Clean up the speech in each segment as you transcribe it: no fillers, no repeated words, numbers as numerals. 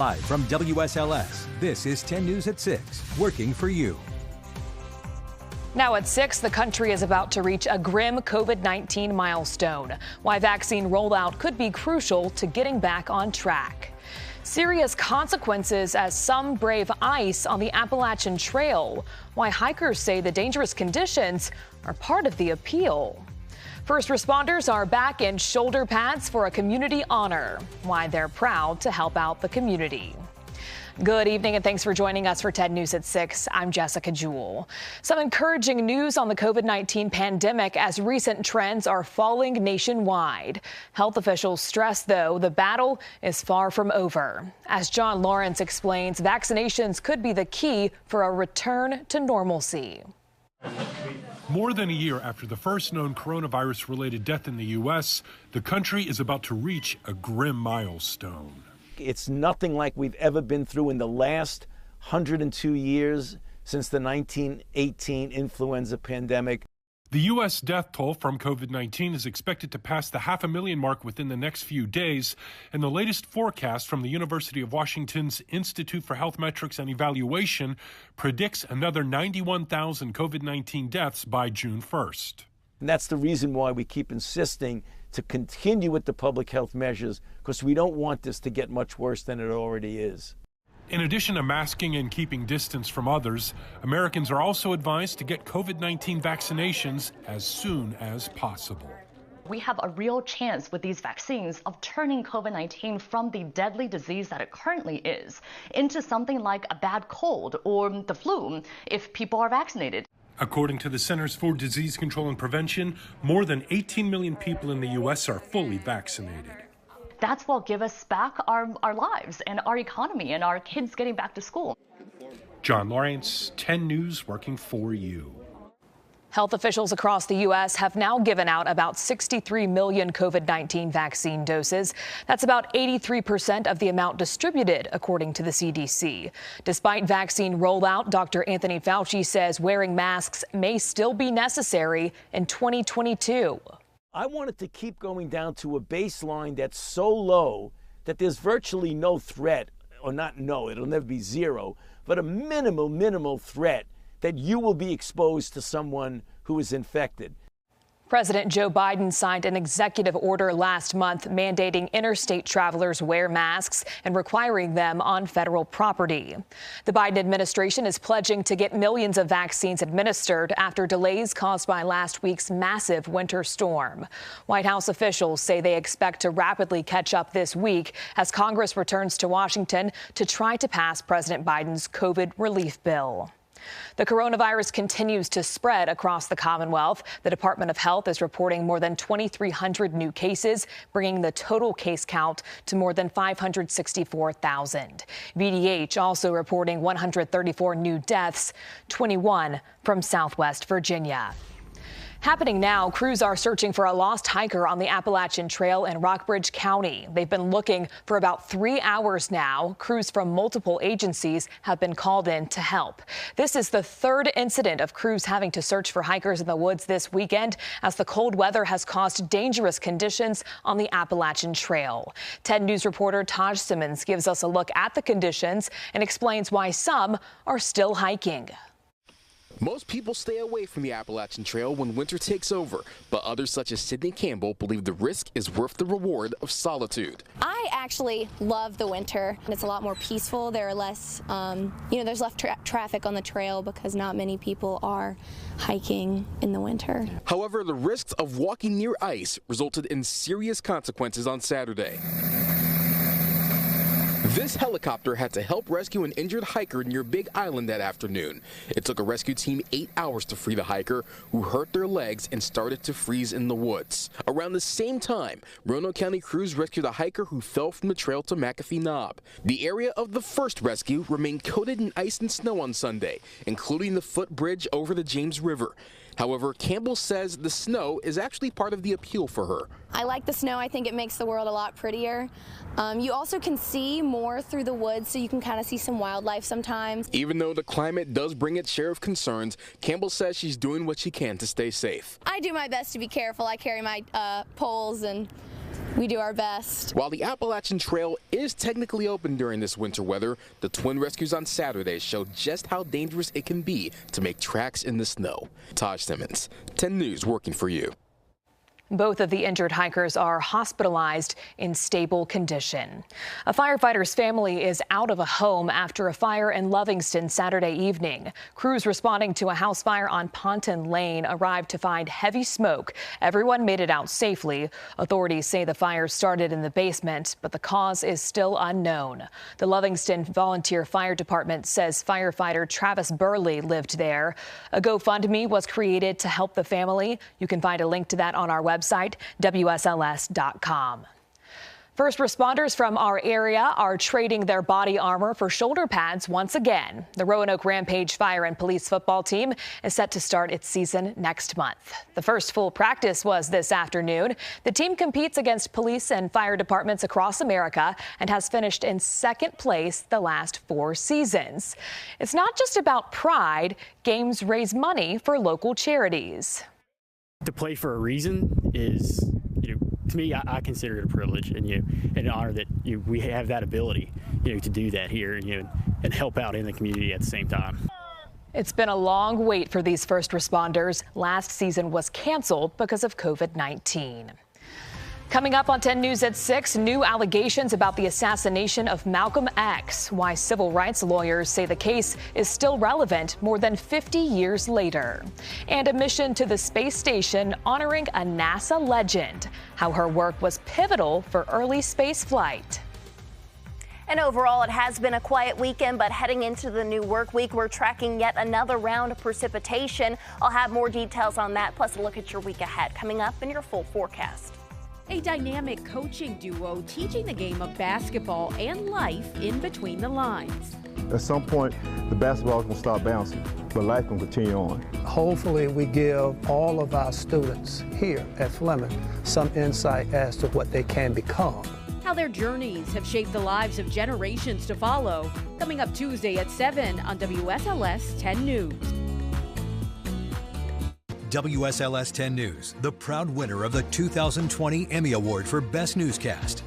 Live from WSLS, this is 10 News at 6, working for you. Now at 6, the country is about to reach a grim COVID-19 milestone. Why vaccine rollout could be crucial to getting back on track. Serious consequences as some brave ice on the Appalachian Trail. Why hikers say the dangerous conditions are part of the appeal. First responders are back in shoulder pads for a community honor. Why they're proud to help out the community. Good evening and thanks for joining us for 10 News at 6. I'm Jessica Jewell. Some encouraging news on the COVID-19 pandemic as recent trends are falling nationwide. Health officials stress, though, the battle is far from over. As John Lawrence explains, vaccinations could be the key for a return to normalcy. More than a year after the first known coronavirus-related death in the U.S., the country is about to reach a grim milestone. It's nothing like we've ever been through in the last 102 years since the 1918 influenza pandemic. The U.S. death toll from COVID-19 is expected to pass the 500,000 mark within the next few days, and the latest forecast from the University of Washington's Institute for Health Metrics and Evaluation predicts another 91,000 COVID-19 deaths by June 1st. And that's the reason why we keep insisting to continue with the public health measures, because we don't want this to get much worse than it already is. In addition to masking and keeping distance from others, Americans are also advised to get COVID-19 vaccinations as soon as possible. We have a real chance with these vaccines of turning COVID-19 from the deadly disease that it currently is into something like a bad cold or the flu if people are vaccinated. According to the Centers for Disease Control and Prevention, more than 18 million people in the U.S. are fully vaccinated. That's what give us back our lives and our economy and our kids getting back to school. John Lawrence, 10 News, working for you. Health officials across the U.S. have now given out about 63 million COVID-19 vaccine doses. That's about 83% of the amount distributed, according to the CDC. Despite vaccine rollout, Dr. Anthony Fauci says wearing masks may still be necessary in 2022. I want it to keep going down to a baseline that's so low that there's virtually no threat, or not no, it'll never be zero, but a minimal threat that you will be exposed to someone who is infected. President Joe Biden signed an executive order last month mandating interstate travelers wear masks and requiring them on federal property. The Biden administration is pledging to get millions of vaccines administered after delays caused by last week's massive winter storm. White House officials say they expect to rapidly catch up this week as Congress returns to Washington to try to pass President Biden's COVID relief bill. The coronavirus continues to spread across the Commonwealth. The Department of Health is reporting more than 2,300 new cases, bringing the total case count to more than 564,000. VDH also reporting 134 new deaths, 21 from Southwest Virginia. Happening now, crews are searching for a lost hiker on the Appalachian Trail in Rockbridge County. They've been looking for about 3 hours now. Crews from multiple agencies have been called in to help. This is the third incident of crews having to search for hikers in the woods this weekend as the cold weather has caused dangerous conditions on the Appalachian Trail. 10 News reporter Taj Simmons gives us a look at the conditions and explains why some are still hiking. Most people stay away from the Appalachian Trail when winter takes over, but others such as Sydney Campbell believe the risk is worth the reward of solitude. I actually love the winter. It's a lot more peaceful. There are less, there's less traffic on the trail because not many people are hiking in the winter. However, the risks of walking near ice resulted in serious consequences on Saturday. This helicopter had to help rescue an injured hiker near Big Island that afternoon. It took a rescue team 8 hours to free the hiker, who hurt their legs and started to freeze in the woods. Around the same time, Roanoke County crews rescued a hiker who fell from the trail to McAfee Knob. The area of the first rescue remained coated in ice and snow on Sunday, including the footbridge over the James River. However, Campbell says the snow is actually part of the appeal for her. I like the snow. I think it makes the world a lot prettier. You also can see more through the woods, so you can kind of see some wildlife sometimes. Even though the climate does bring its share of concerns, Campbell says she's doing what she can to stay safe. I do my best to be careful. I carry my poles and We do our best. While the Appalachian Trail is technically open during this winter weather, the twin rescues on Saturday showed just how dangerous it can be to make tracks in the snow. Taj Simmons, 10 News, working for you. Both of the injured hikers are hospitalized in stable condition. A firefighter's family is out of a home after a fire in Lovingston Saturday evening. Crews responding to a house fire on Ponton Lane arrived to find heavy smoke. Everyone made it out safely. Authorities say the fire started in the basement, but the cause is still unknown. The Lovingston Volunteer Fire Department says firefighter Travis Burley lived there. A GoFundMe was created to help the family. You can find a link to that on our website, WSLS.com. First responders from our area are trading their body armor for shoulder pads once again. The Roanoke Rampage Fire and Police football team is set to start its season next month. The first full practice was this afternoon. The team competes against police and fire departments across America and has finished in second place the last 4 seasons. It's not just about pride. Games raise money for local charities. To play for a reason is, to me, I consider it a privilege and an honor that we have that ability, to do that here, and help out in the community at the same time. It's been a long wait for these first responders. Last season was canceled because of COVID-19. Coming up on 10 News at 6, new allegations about the assassination of Malcolm X. Why civil rights lawyers say the case is still relevant more than 50 years later. And a mission to the space station honoring a NASA legend. How her work was pivotal for early space flight. And overall, it has been a quiet weekend, but heading into the new work week, we're tracking yet another round of precipitation. I'll have more details on that, plus a look at your week ahead coming up in your full forecast. A dynamic coaching duo teaching the game of basketball and life in between the lines. At some point, the basketball can start bouncing, but life can continue on. Hopefully, we give all of our students here at Fleming some insight as to what they can become. How their journeys have shaped the lives of generations to follow. Coming up Tuesday at 7 on WSLS 10 News. WSLS 10 News, the proud winner of the 2020 Emmy Award for Best Newscast.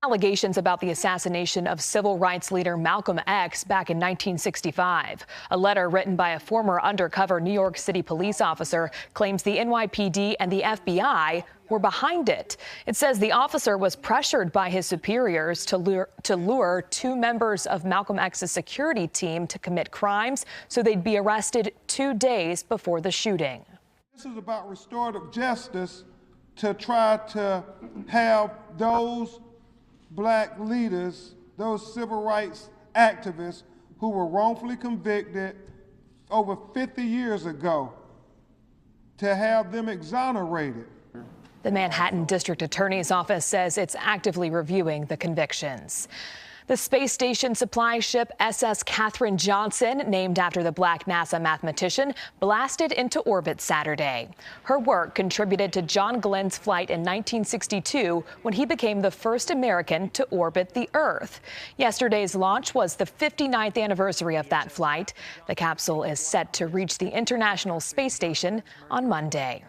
Allegations about the assassination of civil rights leader Malcolm X back in 1965. A letter written by a former undercover New York City police officer claims the NYPD and the FBI were behind it. It says the officer was pressured by his superiors to lure 2 members of Malcolm X's security team to commit crimes so they'd be arrested 2 days before the shooting. This is about restorative justice to try to have those black leaders, those civil rights activists who were wrongfully convicted over 50 years ago, to have them exonerated. The Manhattan District Attorney's Office says it's actively reviewing the convictions. The space station supply ship SS Katherine Johnson, named after the black NASA mathematician, blasted into orbit Saturday. Her work contributed to John Glenn's flight in 1962 when he became the first American to orbit the Earth. Yesterday's launch was the 59th anniversary of that flight. The capsule is set to reach the International Space Station on Monday.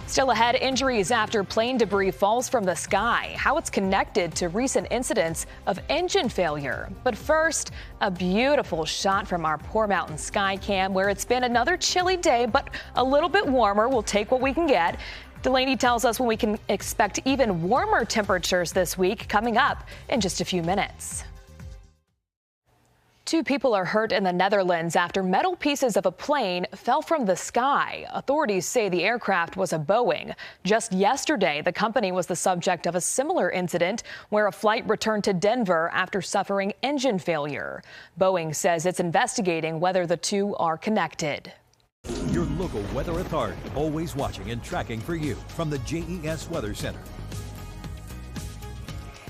Still ahead, injuries after plane debris falls from the sky, how it's connected to recent incidents of engine failure. But first, a beautiful shot from our Poor Mountain Sky Cam, where it's been another chilly day, but a little bit warmer. We'll take what we can get. Delaney tells us when we can expect even warmer temperatures this week, coming up in just a few minutes. 2 people are hurt in the Netherlands after metal pieces of a plane fell from the sky. Authorities say the aircraft was a Boeing. Just yesterday, the company was the subject of a similar incident where a flight returned to Denver after suffering engine failure. Boeing says it's investigating whether the 2 are connected. Your local weather authority, always watching and tracking for you from the JES Weather Center.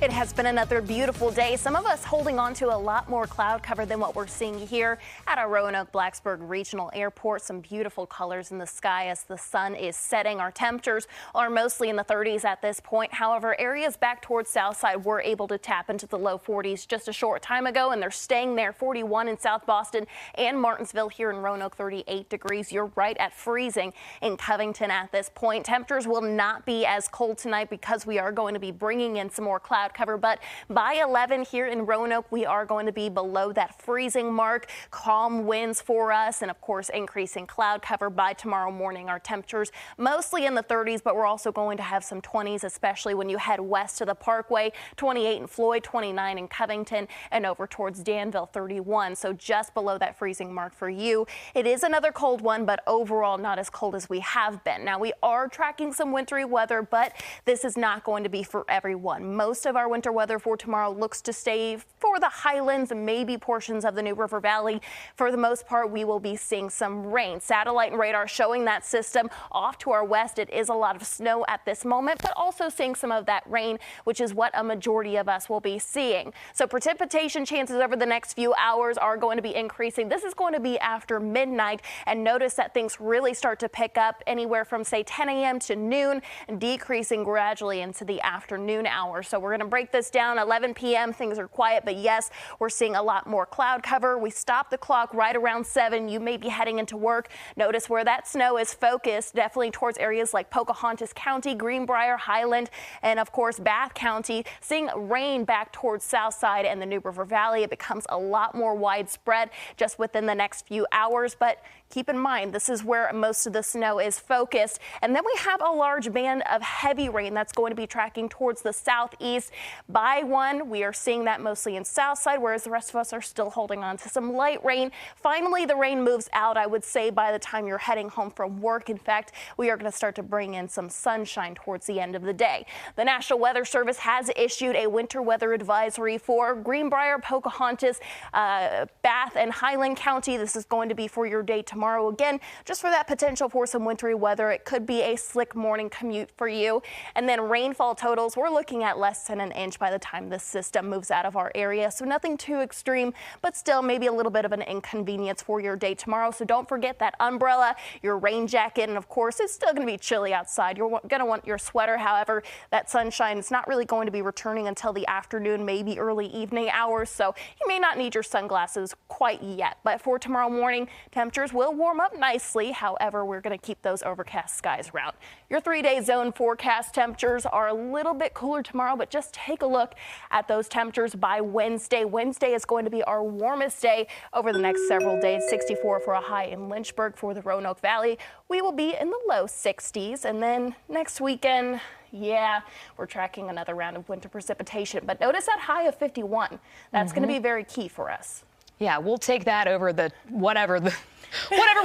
It has been another beautiful day. Some of us holding on to a lot more cloud cover than what we're seeing here at our Roanoke Blacksburg Regional Airport. Some beautiful colors in the sky as the sun is setting. Our temperatures are mostly in the 30s at this point. However, areas back towards Southside were able to tap into the low 40s just a short time ago, and they're staying there. 41 in South Boston and Martinsville here in Roanoke, 38 degrees. You're right at freezing in Covington at this point. Temperatures will not be as cold tonight because we are going to be bringing in some more cloud cover, but by 11 here in Roanoke, we are going to be below that freezing mark. Calm winds for us, and of course, increasing cloud cover by tomorrow morning. Our temperatures mostly in the 30s, but we're also going to have some 20s, especially when you head west to the Parkway. 28 in Floyd, 29 in Covington, and over towards Danville, 31. So just below that freezing mark for you. It is another cold one, but overall not as cold as we have been. Now, we are tracking some wintry weather, but this is not going to be for everyone. Most of our winter weather for tomorrow looks to stay for the highlands and maybe portions of the New River Valley. For the most part, we will be seeing some rain. Satellite and radar showing that system off to our west. It is a lot of snow at this moment, but also seeing some of that rain, which is what a majority of us will be seeing. So precipitation chances over the next few hours are going to be increasing. This is going to be after midnight, and notice that things really start to pick up anywhere from, say, 10 a.m. to noon, and decreasing gradually into the afternoon hours. So we're going to break this down. 11 p.m. things are quiet, but yes, we're seeing a lot more cloud cover. We stop the clock right around 7. You may be heading into work. Notice where that snow is focused, definitely towards areas like Pocahontas County, Greenbrier, Highland, and of course Bath County. Seeing rain back towards Southside and the New River Valley. It becomes a lot more widespread just within the next few hours, but keep in mind, this is where most of the snow is focused. And then we have a large band of heavy rain that's going to be tracking towards the southeast. By 1, we are seeing that mostly in Southside, whereas the rest of us are still holding on to some light rain. Finally, the rain moves out, I would say, by the time you're heading home from work. In fact, we are going to start to bring in some sunshine towards the end of the day. The National Weather Service has issued a winter weather advisory for Greenbrier, Pocahontas, Bath, and Highland County. This is going to be for your day tomorrow. Again, just for that potential for some wintry weather. It could be a slick morning commute for you. And then rainfall totals, we're looking at less than an inch by the time this system moves out of our area. So nothing too extreme, but still maybe a little bit of an inconvenience for your day tomorrow. So don't forget that umbrella, your rain jacket, and of course, it's still going to be chilly outside. You're going to want your sweater. However, that sunshine is not really going to be returning until the afternoon, maybe early evening hours. So you may not need your sunglasses quite yet. But for tomorrow morning, temperatures will warm up nicely. However, we're going to keep those overcast skies around. Your 3-day zone forecast temperatures are a little bit cooler tomorrow, but just take a look at those temperatures by Wednesday. Wednesday is going to be our warmest day over the next several days. 64 for a high in Lynchburg. For the Roanoke Valley, we will be in the low 60s. And then next weekend, yeah, we're tracking another round of winter precipitation. But notice that high of 51. That's going to be very key for us. Yeah, we'll take that over the whatever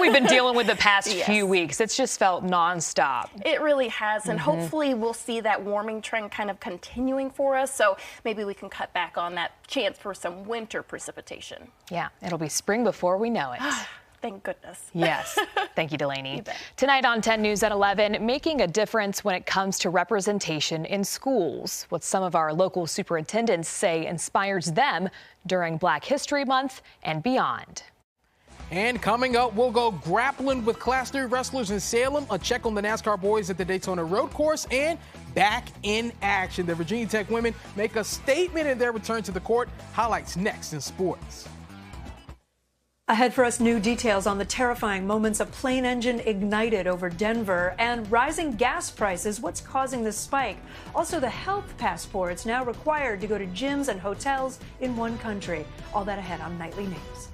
we've been dealing with the past few weeks. It's just felt nonstop. It really has, and hopefully we'll see that warming trend kind of continuing for us, so maybe we can cut back on that chance for some winter precipitation. Yeah, it'll be spring before we know it. Thank goodness. Yes. Thank you, Delaney. Tonight on 10 News at 11, making a difference when it comes to representation in schools. What some of our local superintendents say inspires them during Black History Month and beyond. And coming up, we'll go grappling with Class 3 wrestlers in Salem, a check on the NASCAR boys at the Daytona Road Course, and back in action. The Virginia Tech women make a statement in their return to the court. Highlights next in sports. Ahead for us, new details on the terrifying moments a plane engine ignited over Denver and rising gas prices. What's causing this spike? Also, the health passports now required to go to gyms and hotels in one country. All that ahead on Nightly News.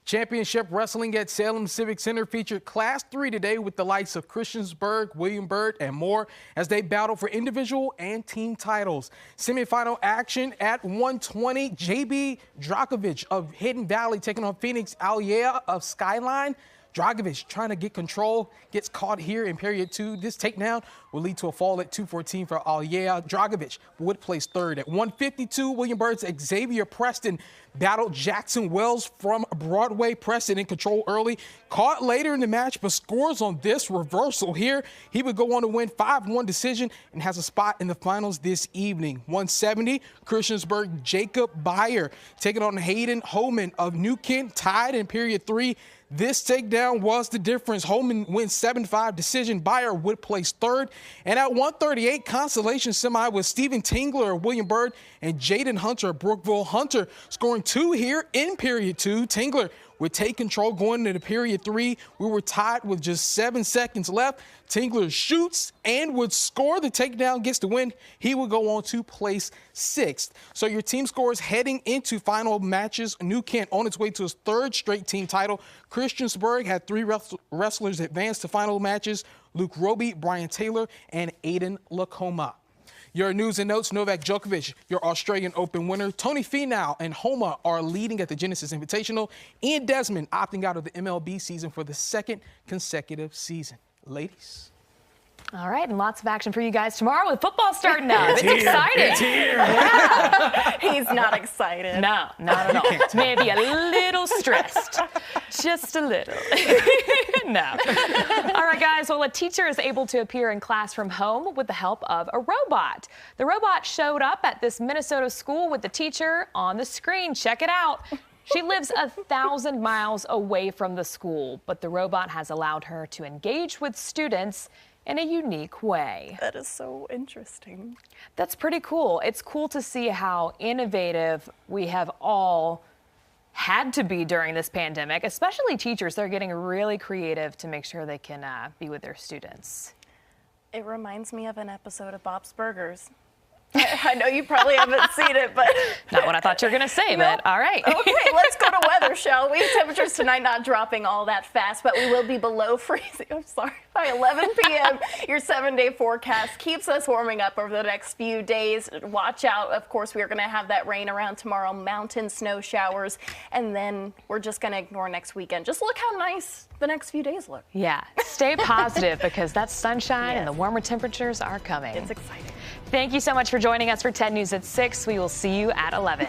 Championship Wrestling at Salem Civic Center featured Class 3 today with the likes of Christiansburg, William Byrd, and more as they battle for individual and team titles. Semifinal action at 120, JB Drakovich of Hidden Valley taking on Phoenix Alyea of Skyline. Dragic trying to get control, gets caught here in period 2. This takedown will lead to a fall at 2:14 for Aliyah. Dragic would place third. At 152, William Byrd's Xavier Preston battled Jackson Wells from Broadway. Preston in control early, caught later in the match, but scores on this reversal here. He would go on to win 5-1 decision and has a spot in the finals this evening. 170, Christiansburg Jacob Beyer taking on Hayden Holman of New Kent, tied in period 3. This takedown was the difference. Holman wins 7-5 decision. Beyer would place third. And at 138, consolation semi with Stephen Tingler of William Byrd and Jaden Hunter of Brookville. Hunter scoring 2 here in period 2. Tingler would take control going into period 3. We were tied with just 7 seconds left. Tingler shoots and would score. The takedown, gets the win. He would go on to place 6th. So your team scores heading into final matches. New Kent on its way to his 3rd straight team title. Christiansburg had 3 wrestlers advance to final matches: Luke Roby, Brian Taylor, and Aiden Lacoma. Your news and notes: Novak Djokovic, your Australian Open winner. Tony Finau and Homa are leading at the Genesis Invitational. Ian Desmond opting out of the MLB season for the 2nd consecutive season. Ladies. All right, and lots of action for you guys tomorrow with football starting up. It's exciting. It's here. Yeah. He's not excited. No, not at all. Maybe a little stressed. Just a little. No. All right, guys. Well, a teacher is able to appear in class from home with the help of a robot. The robot showed up at this Minnesota school with the teacher on the screen. Check it out. She lives 1,000 miles away from the school, but the robot has allowed her to engage with students in a unique way. That is so interesting. That's pretty cool. It's cool to see how innovative we have all had to be during this pandemic, especially teachers. They're getting really creative to make sure they can be with their students. It reminds me of an episode of Bob's Burgers. I know you probably haven't seen it, but... Not what I thought you were going to say, but all right. Okay, let's go to weather, shall we? Temperatures tonight not dropping all that fast, but we will be below freezing. I'm sorry. By 11 p.m., your 7-day forecast keeps us warming up over the next few days. Watch out. Of course, we are going to have that rain around tomorrow, mountain snow showers, and then we're just going to ignore next weekend. Just look how nice the next few days look. Yeah, stay positive because that sunshine and the warmer temperatures are coming. It's exciting. Thank you so much for joining us for 10 News at 6. We will see you at 11.